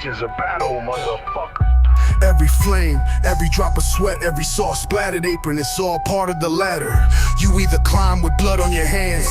is a battle, motherfucker. Every flame, every drop of sweat, every sauce splattered apron, it's all part of the ladder. You either climb with blood on your hands,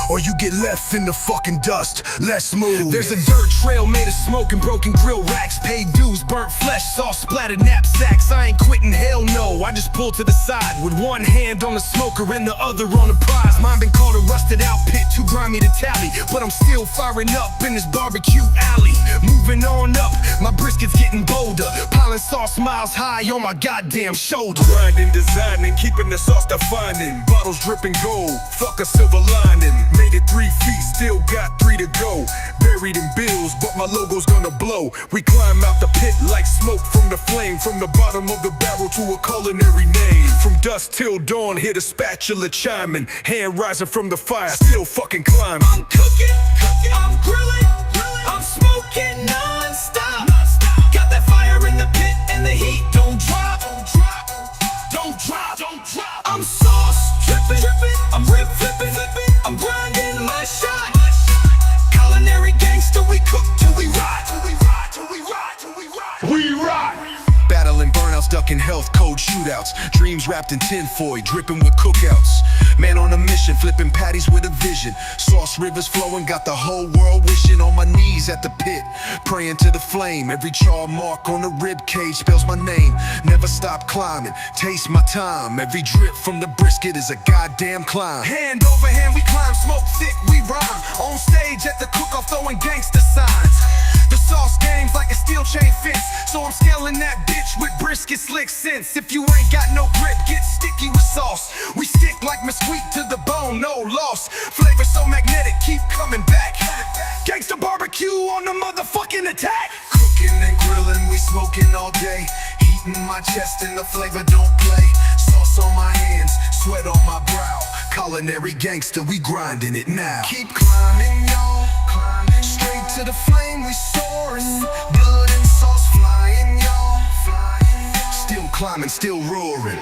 or you get left in the fucking dust. Let's move. There's a dirt trail made of smoke and broken grill racks. Paid dues, burnt flesh, sauce splattered knapsacks. I ain't quitting, hell no, I just pull to the side with one hand on the smoker and the other on the prize. Mine been called a rusted out pit, too grimy to tally, but I'm still firing up in this barbecue alley. Moving on up, my brisket's getting bolder, piling sauce miles high on my goddamn shoulder. Grinding, designing, keeping the sauce defining. Bottles dripping gold, fuck a silver lining. Made it 3 feet, still got 3 to go. Buried in bills, but my logo's gonna blow. We climb out the pit like smoke from the flame. From the bottom of the barrel to a culinary name. From dusk till dawn, hear the spatula chiming. Hand rising from the fire, still fucking climbing. I'm cooking, I'm grilling, I'm smoking non-stop. Got that fire in the pit and the heat don't drop. I'm sauce dripping, I'm rip flipping, I'm grinding my shot. Culinary gangsta, we cook till we rot. We rock! Battling burnouts, ducking health code shootouts. Dreams wrapped in tinfoil, dripping with cookouts. Man on a mission, flipping patties with a vision. Sauce rivers flowing, got the whole world wishing. On my knees at the pit, praying to the flame. Every char mark on the rib cage spells my name. Never stop climbing, taste my time. Every drip from the brisket is a goddamn climb. Hand over hand we climb, smoke thick we rhyme. On stage at the cook-off throwing gangster signs. The sauce game's like a steel chain fence, so I'm scaling that bitch with brisket slick sense. If you ain't got no grip, get sticky with sauce. We stick like mesquite to the bone, no loss. Flavor so magnetic, keep coming back. Gangsta barbecue on the motherfucking attack. Cooking and grilling, we smoking all day. Heating my chest and the flavor don't play. Sauce on my hands, sweat on my brow. Culinary gangsta, we grinding it now. Keep climbing, y'all. Straight to the flame, we soaring. Blood and sauce flying, y'all. Still climbing, still roaring.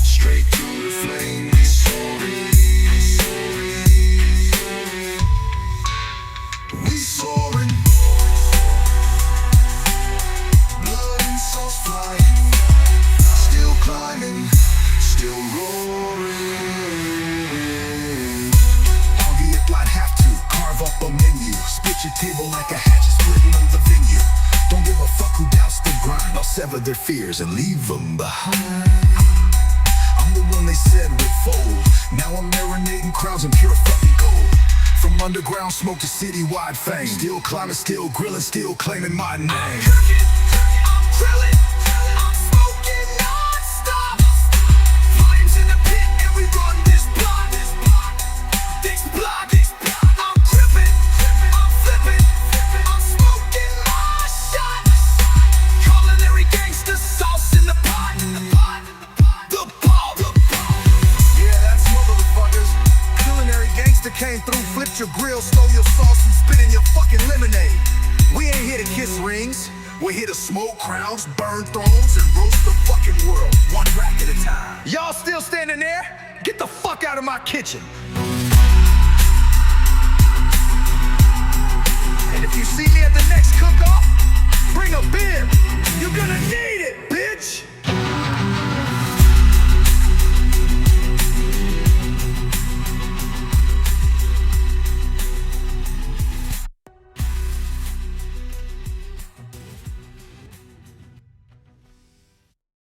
Straight to the flame, we soaring. We soaring. Blood and sauce flying. Still climbing, still roaring. Hungry if I'd have to carve up a menu. Split your table like a hatchet splitting on the venue. Don't give a fuck who doubts the grind. I'll sever their fears and leave them behind. I'm the one they said would fold. Now I'm marinating crowds in pure fucking gold. From underground smoke to citywide fame. Still climbing, still grilling, still claiming my name. I'm cooking, I'm grilling, I'm smoking non-stop. Flames in the pit and we run this block. I'm gripping, I'm flipping, I'm smoking my shot. Culinary gangsta, sauce in the pot. The pot. Yeah, that's motherfuckers. Culinary gangsta came through, flipped your grill, stole your sauce and spit in your fucking lemonade. We ain't here to kiss rings. We're here to smoke crowns, burn thrones, and roast the fucking world, one rack at a time. Y'all still standing there? Get the fuck out of my kitchen. And if you see me